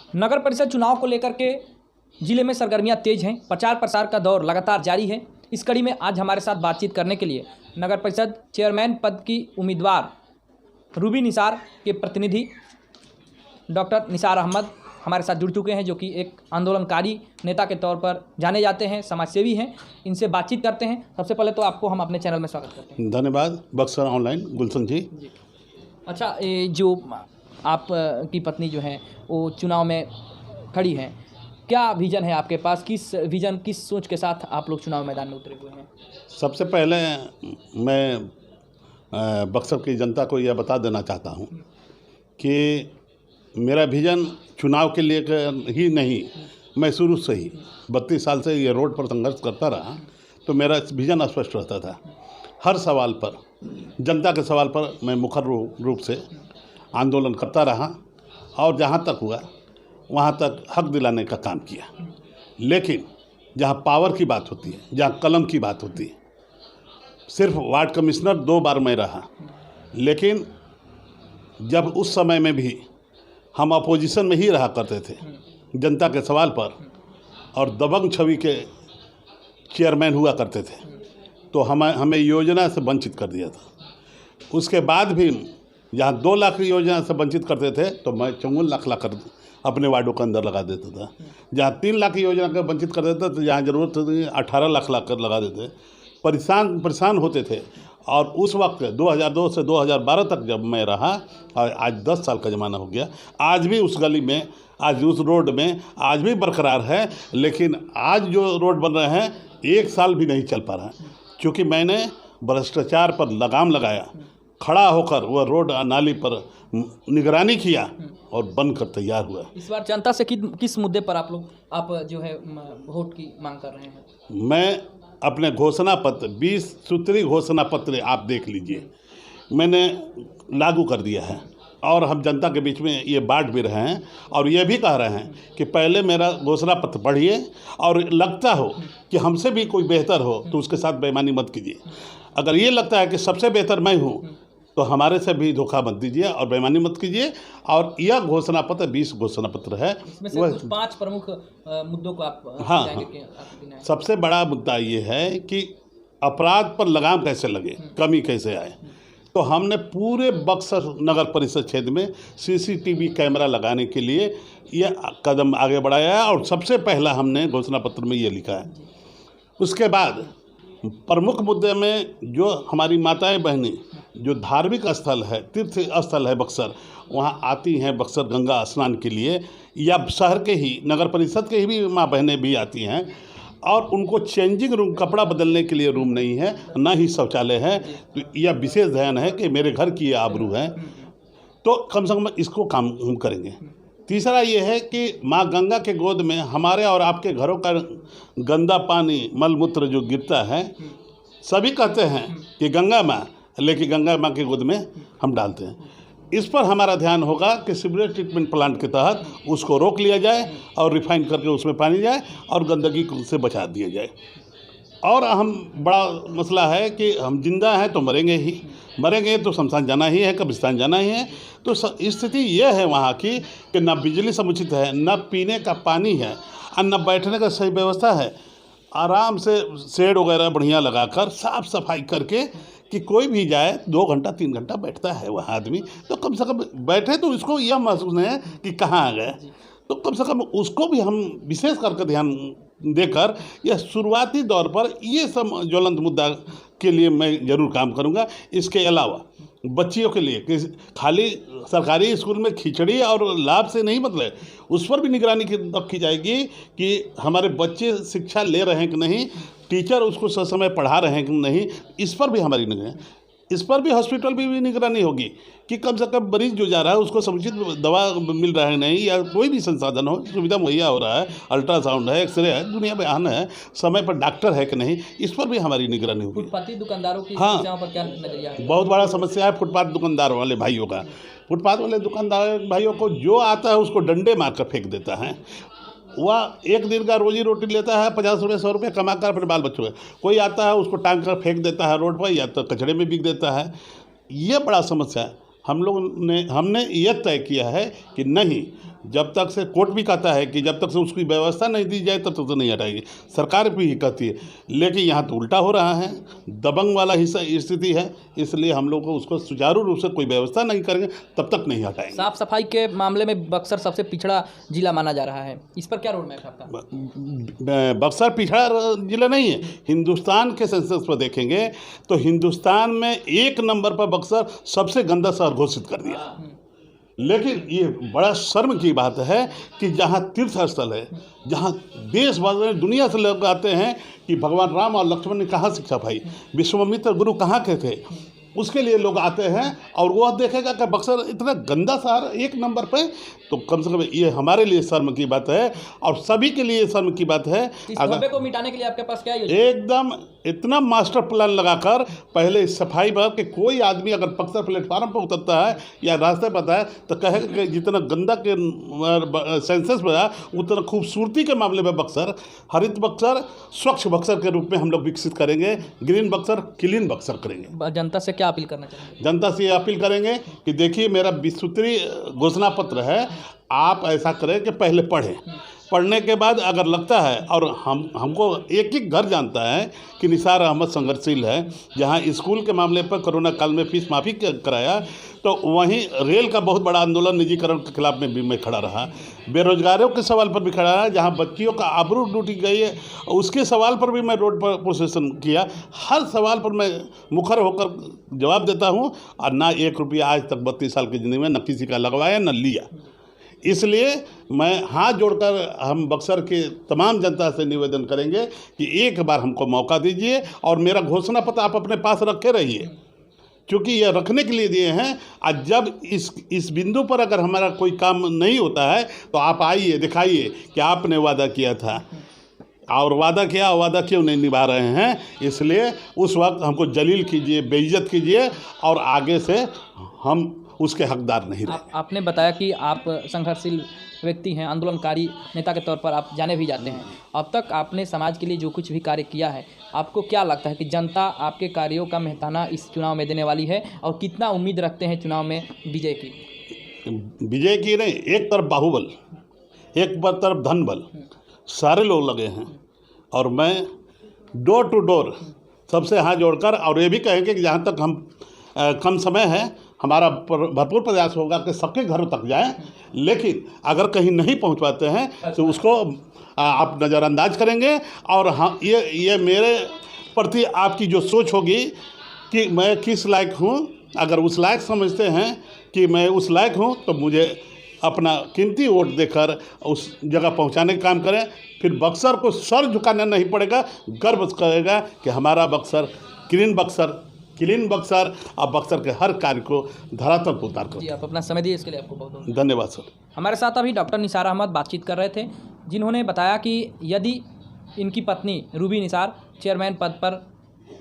नगर परिषद चुनाव को लेकर के जिले में सरगर्मियां तेज हैं। प्रचार प्रसार का दौर लगातार जारी है। इस कड़ी में आज हमारे साथ बातचीत करने के लिए नगर परिषद चेयरमैन पद की उम्मीदवार रूबी निसार के प्रतिनिधि डॉक्टर निसार अहमद हमारे साथ जुड़ चुके हैं, जो कि एक आंदोलनकारी नेता के तौर पर जाने जाते हैं, समाजसेवी हैं। इनसे बातचीत करते हैं। सबसे पहले तो आपको हम अपने चैनल में स्वागत करते हैं। धन्यवाद। बक्सर ऑनलाइन गुलशन जी। अच्छा, जो आप की पत्नी जो है वो चुनाव में खड़ी हैं, क्या विज़न है आपके पास? किस सोच के साथ आप लोग चुनाव मैदान में उतरे हुए हैं? सबसे पहले मैं बक्सर की जनता को यह बता देना चाहता हूँ कि मेरा विज़न चुनाव के लिए ही नहीं, मैं शुरू से ही 32 साल से ये रोड पर संघर्ष करता रहा, तो मेरा विज़न स्पष्ट रहता था। हर सवाल पर, जनता के सवाल पर मैं मुखर रूप से आंदोलन करता रहा और जहाँ तक हुआ वहाँ तक हक दिलाने का काम किया। लेकिन जहाँ पावर की बात होती है, जहाँ कलम की बात होती है, सिर्फ वार्ड कमिश्नर 2 बार मैं रहा, लेकिन जब उस समय में भी हम अपोजिशन में ही रहा करते थे जनता के सवाल पर और दबंग छवि के चेयरमैन हुआ करते थे, तो हमें योजना से वंचित कर दिया था। उसके बाद भी जहाँ 2 लाख की योजना से वंचित करते थे तो मैं 54 लाख लाकर अपने वार्डों के अंदर लगा देता था। जहाँ 3 लाख की योजना का वंचित कर देता तो जहाँ ज़रूरत थी 18 लाख लाकर लगा देते। परेशान होते थे। और उस वक्त 2002 से 2012 तक जब मैं रहा, और आज 10 साल का ज़माना हो गया, आज भी उस गली में, आज उस रोड में आज भी बरकरार है। लेकिन आज जो रोड बन रहे हैं 1 साल भी नहीं चल पा रहा है, क्योंकि मैंने भ्रष्टाचार पर लगाम लगाया, खड़ा होकर वह रोड नाली पर निगरानी किया और बनकर तैयार हुआ। इस बार जनता से किस मुद्दे पर आप जो है वोट की मांग कर रहे हैं? मैं अपने घोषणा पत्र 20 सूत्री घोषणा पत्र आप देख लीजिए, मैंने लागू कर दिया है और हम जनता के बीच में ये बांट भी रहे हैं और ये भी कह रहे हैं कि पहले मेरा घोषणा पत्र पढ़िए और लगता हो कि हमसे भी कोई बेहतर हो तो उसके साथ बेईमानी मत कीजिए। अगर ये लगता है कि सबसे बेहतर मैं हूँ तो हमारे से भी धोखा मत दीजिए और बेईमानी मत कीजिए। और यह घोषणा पत्र 20 घोषणा पत्र है। इसमें से कुछ 5 प्रमुख मुद्दों को आप हाँ। सबसे बड़ा मुद्दा ये है कि अपराध पर लगाम कैसे लगे, कमी कैसे आए। तो हमने पूरे बक्सर नगर परिषद क्षेत्र में CCTV कैमरा लगाने के लिए यह कदम आगे बढ़ाया है और सबसे पहला हमने घोषणा पत्र में ये लिखा है। उसके बाद प्रमुख मुद्दे में जो हमारी माताएं बहनें, जो धार्मिक स्थल है, तीर्थ स्थल है बक्सर, वहाँ आती हैं बक्सर गंगा स्नान के लिए, या शहर के ही नगर परिषद के ही भी माँ बहनें भी आती हैं और उनको चेंजिंग रूम, कपड़ा बदलने के लिए रूम नहीं है, ना ही शौचालय है। तो यह विशेष ध्यान है कि मेरे घर की आबरू है, तो कम से कम इसको काम हम करेंगे। तीसरा ये है कि माँ गंगा के गोद में हमारे और आपके घरों का गंदा पानी, मलमूत्र जो गिरता है, सभी कहते हैं कि गंगा माँ, लेकिन गंगा माँ के गोद में हम डालते हैं। इस पर हमारा ध्यान होगा कि सीवरेज ट्रीटमेंट प्लांट के तहत उसको रोक लिया जाए और रिफाइन करके उसमें पानी जाए और गंदगी से बचा दिया जाए। और हम बड़ा मसला है कि हम जिंदा हैं तो मरेंगे तो शमशान जाना ही है, कब्रिस्तान जाना ही है। तो स्थिति यह है वहाँ की कि न बिजली समुचित है, न पीने का पानी है और न बैठने का सही व्यवस्था है। आराम से शेड वगैरह बढ़िया लगाकर साफ सफाई करके कि कोई भी जाए 2 घंटा 3 घंटा बैठता है वह आदमी, तो कम से कम बैठे तो इसको यह महसूस नहीं है कि कहाँ आ गए। तो कम से कम उसको भी हम विशेष करके ध्यान देकर यह शुरुआती दौर पर ये सब ज्वलंत मुद्दा के लिए मैं ज़रूर काम करूँगा। इसके अलावा बच्चियों के लिए कि खाली सरकारी स्कूल में खिचड़ी और लाभ से नहीं मतलब, उस पर भी निगरानी रखी जाएगी कि हमारे बच्चे शिक्षा ले रहे हैं कि नहीं, टीचर उसको समय पढ़ा रहे हैं कि नहीं, इस पर भी हमारी निगरानी। इस पर भी हॉस्पिटल भी निगरानी होगी कि कम से कम मरीज जो जा रहा है उसको समुचित दवा मिल रहा है नहीं, या कोई भी संसाधन हो, सुविधा मुहैया हो रहा है, अल्ट्रासाउंड है, एक्सरे है, दुनिया में आना है, समय पर डॉक्टर है कि नहीं, इस पर भी हमारी निगरानी होगी। फुटपाती दुकानदारों की हाँ, समस्याओं पर क्या नजरिया है? बहुत बड़ा समस्या है फुटपाथ दुकानदार वाले भाइयों का। फुटपाथ वाले दुकानदार भाइयों को जो आता है उसको डंडे मार कर फेंक देता है। वह एक दिन का रोजी रोटी लेता है, 50 रुपये 100 रुपये कमा कर अपने बाल बच्चों में, कोई आता है उसको टांग कर फेंक देता है रोड पर, या तो कचड़े में बिक देता है। ये बड़ा समस्या है। हमने यह तय किया है कि नहीं, जब तक से कोर्ट भी कहता है कि जब तक से उसकी व्यवस्था नहीं दी जाए तब तक तो नहीं हटाएगी, सरकार भी कहती है। लेकिन यहाँ तो उल्टा हो रहा है, दबंग वाला हिस्सा स्थिति है, इसलिए हम लोग को उसको सुचारू रूप से कोई व्यवस्था नहीं करेंगे तब तक नहीं हटाएंगे। साफ सफाई के मामले में बक्सर सबसे पिछड़ा जिला माना जा रहा है, इस पर क्या रोड मैप है आपका? बक्सर पिछड़ा जिला नहीं है, हिंदुस्तान के सेंसस पर देखेंगे तो हिंदुस्तान में 1 नंबर पर बक्सर सबसे गंदा शहर घोषित कर दिया। लेकिन ये बड़ा शर्म की बात है कि जहाँ तीर्थ स्थल है, जहाँ देश भर में दुनिया से लोग आते हैं कि भगवान राम और लक्ष्मण ने कहाँ शिक्षा पाई, विश्वामित्र गुरु कहाँ के थे, उसके लिए लोग आते हैं और वह देखेगा कि बक्सर इतना गंदा शहर 1 नंबर पे, तो कम से कम ये हमारे लिए शर्म की बात है और सभी के लिए शर्म की बात है। इस धब्बे को मिटाने के लिए आपके पास क्या योजना? एकदम इतना मास्टर प्लान लगाकर पहले सफाई पर कि कोई आदमी अगर बक्सर प्लेटफार्म पर उतरता है या रास्ते पर आता है तो कहेगा कि जितना गंदा के सेंसस में है उतना खूबसूरती के मामले में बक्सर, हरित बक्सर, स्वच्छ बक्सर के रूप में हम लोग विकसित करेंगे, ग्रीन बक्सर, क्लीन बक्सर करेंगे। जनता से क्या अपील करना चाहेंगे? जनता से ये अपील करेंगे कि देखिए मेरा 20 सूत्री घोषणा पत्र है, आप ऐसा करें कि पहले पढ़ें, पढ़ने के बाद अगर लगता है और हमको एक घर जानता है कि निसार अहमद संघर्षशील है, जहां स्कूल के मामले पर कोरोना काल में फीस माफ़ी कराया, तो वहीं रेल का बहुत बड़ा आंदोलन निजीकरण के खिलाफ में भी मैं खड़ा रहा, बेरोजगारों के सवाल पर भी खड़ा रहा, जहां बच्चियों का आबरू लूटी गई है उसके सवाल पर भी मैं रोड पर प्रोसेसन किया। हर सवाल पर मैं मुखर होकर जवाब देता हूँ और ना 1 रुपया आज तक 32 साल की ज़िंदगी में न किसी का लगवाया न लिया। इसलिए मैं हाथ जोड़कर हम बक्सर के तमाम जनता से निवेदन करेंगे कि एक बार हमको मौका दीजिए और मेरा घोषणा पत्र आप अपने पास रखे रहिए, क्योंकि ये रखने के लिए दिए हैं। आज जब इस बिंदु पर अगर हमारा कोई काम नहीं होता है तो आप आइए, दिखाइए कि आपने वादा किया था और वादा किया, वादा क्यों नहीं निभा रहे हैं। इसलिए उस वक्त हमको जलील कीजिए, बेइज्जत कीजिए और आगे से हम उसके हकदार नहीं रहे। आपने बताया कि आप संघर्षशील व्यक्ति हैं, आंदोलनकारी नेता के तौर पर आप जाने भी जाते हैं। अब तक आपने समाज के लिए जो कुछ भी कार्य किया है, आपको क्या लगता है कि जनता आपके कार्यों का मेहताना इस चुनाव में देने वाली है और कितना उम्मीद रखते हैं चुनाव में विजय की? विजय की नहीं, एक तरफ बाहुबल, एक तरफ धन बल, सारे लोग लगे हैं और मैं डोर टू डोर सबसे हाथ जोड़कर और ये भी कहेंगे कि जहाँ तक हम कम समय है हमारा भरपूर प्रयास होगा कि सबके घरों तक जाएं, लेकिन अगर कहीं नहीं पहुंच पाते हैं तो उसको आप नज़रअंदाज करेंगे। और हाँ, ये मेरे प्रति आपकी जो सोच होगी कि मैं किस लायक हूं, अगर उस लायक समझते हैं कि मैं उस लायक हूं तो मुझे अपना कीमती वोट देकर उस जगह पहुंचाने का काम करें। फिर बक्सर को सर झुकाना नहीं पड़ेगा, गर्व करेगा कि हमारा बक्सर क्लीन बक्सर और बक्सर के हर कार्य को धरातल पर उतार कर। जी, आप अपना समय दिए इसके लिए आपको बहुत बहुत धन्यवाद सर। हमारे साथ अभी डॉक्टर निसार अहमद बातचीत कर रहे थे, जिन्होंने बताया कि यदि इनकी पत्नी रूबी निसार चेयरमैन पद पर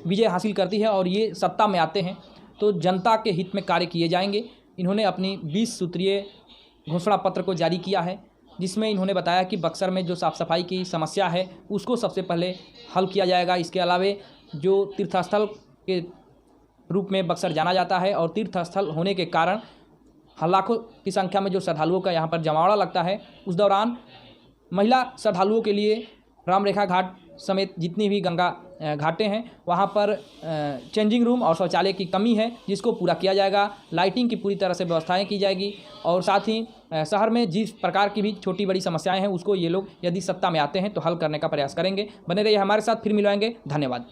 विजय हासिल करती है और ये सत्ता में आते हैं तो जनता के हित में कार्य किए जाएंगे। इन्होंने अपनी 20 सूत्रीय घोषणा पत्र को जारी किया है, जिसमें इन्होंने बताया कि बक्सर में जो साफ़ सफाई की समस्या है उसको सबसे पहले हल किया जाएगा। इसके अलावा जो तीर्थस्थल के रूप में बक्सर जाना जाता है और तीर्थस्थल होने के कारण लाखों की संख्या में जो श्रद्धालुओं का यहाँ पर जमावड़ा लगता है, उस दौरान महिला श्रद्धालुओं के लिए रामरेखा घाट समेत जितनी भी गंगा घाटें हैं वहाँ पर चेंजिंग रूम और शौचालय की कमी है, जिसको पूरा किया जाएगा। लाइटिंग की पूरी तरह से व्यवस्थाएं की जाएगी और साथ ही शहर में जिस प्रकार की भी छोटी बड़ी समस्याएं हैं उसको ये लोग यदि सत्ता में आते हैं तो हल करने का प्रयास करेंगे। बने रहिए हमारे साथ, फिर मिलवाएंगे। धन्यवाद।